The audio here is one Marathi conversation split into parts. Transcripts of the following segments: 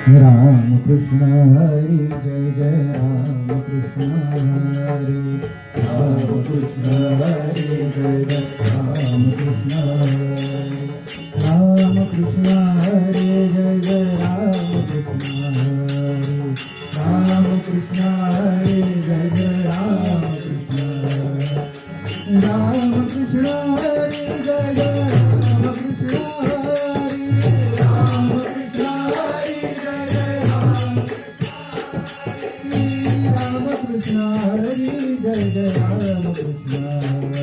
राम कृष्ण हरी जय जय राम कृष्ण हरी राम कृष्ण हरी जय जय राम कृष्ण हरी राम कृष्ण हरी जय जय राम कृष्ण हरी राम कृष्ण हरी जय जय राम कृष्ण हरी राम कृष्ण हरी जय जय राम कृष्ण हरी राम कृष्ण हरी जय जय राम कृष्ण हरी जय जय राम कृष्ण हरी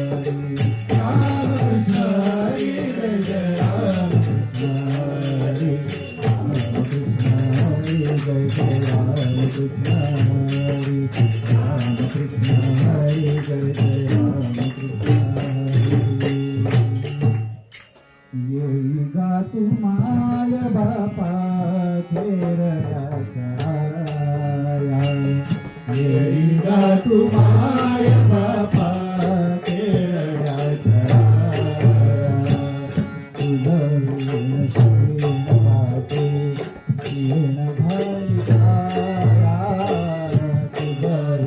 राम कृष्ण हरी जय जय राम कृष्ण हरी राम कृष्ण हरी जय जय राम कृष्ण हरी राम कृष्ण हरी जय जय राम कृष्ण हरी येई गा तुम्हाय बापा खेरड्याच्या येई गा तुम्हाय बापा खेरड्याच्या तुझं शीन वाटे शीन झाली काया तुझं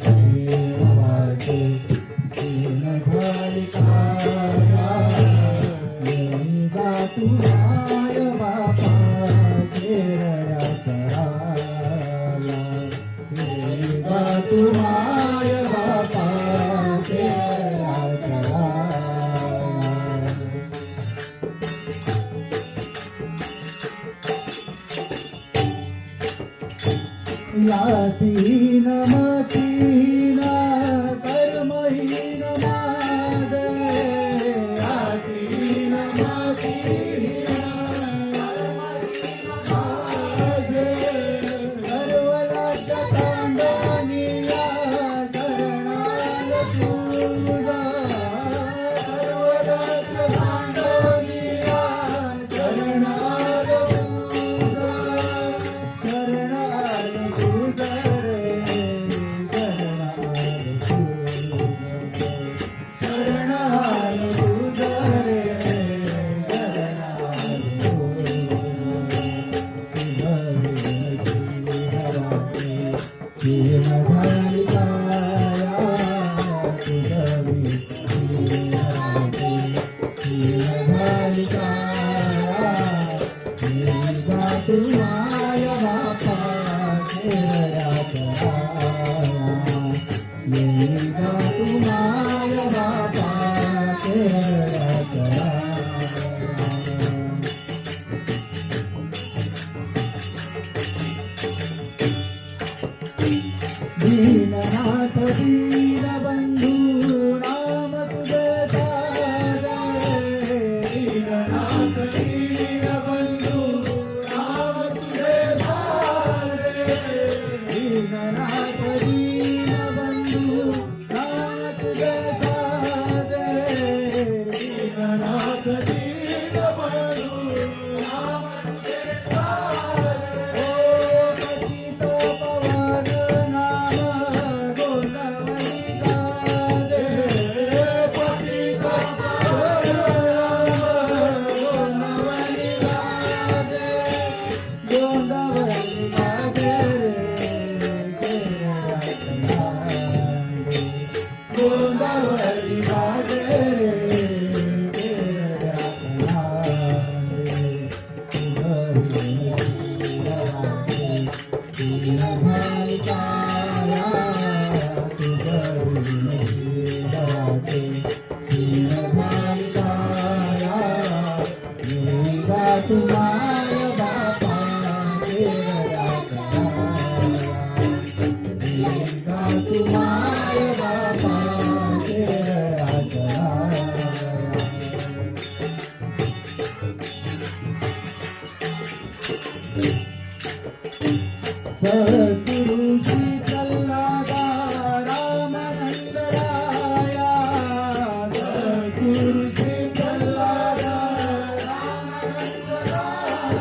शीन वाटे शीन झाली काया येई गा तुम्हाय बापा खेरड्याच्या तुम्हाय बापा या तीन मतीन कर्महीन माझे या तीन मतीन कर्महीन माझे सर्वराज्य तांडनिया शरणाल तुझा सर्वराज्य तांडनिया शरणाल तुझा शरणाल तुझा शरणाल तुझा रे तुम्हाय बापा तुम्हाय बापा दीननाथ दीनबंधू नाम तुझे सारे दीननाथ दीनबंधू नाम तुझे सारे दीननाथ दीनबंधू नाम तुझे सारे दीननाथ दीनबंधू नाम तुझे सारे ओ पतित पवन नाम गोंदवली गाजे पतित पवन नाम गोंदवली गाजे गोंदवली गाजे गोंदवली गाजे तुम्हाय बापा तुम्हाय बापा सद्गुरु श्री कल्लादा रामानंद राया सद्गुरु श्री कल्लादा रामानंद राया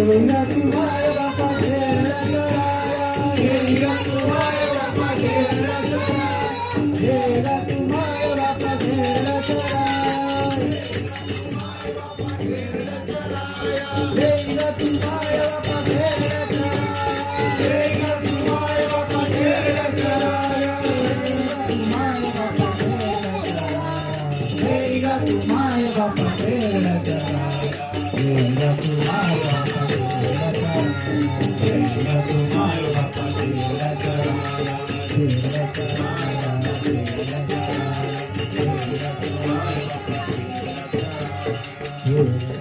हेरा तुम्हारे बापा खेळ कराया हेरा तुम्हारे बापा खेळ कराया हेरा तुम्हारे बापा खेळ कराया हेरा तुम्हारे बापा खेळ कराया हेरा तुम्हारे बापा खेळ कराया हेरा तुम्हारे बापा खेळ कराया हेरा तुम्हारे बापा खेळ कराया हेरा तुम्हारे बापा खेळ कराया हेरा कराया हेरा कराया हेरा तुम्हारे बापा खेळ कराया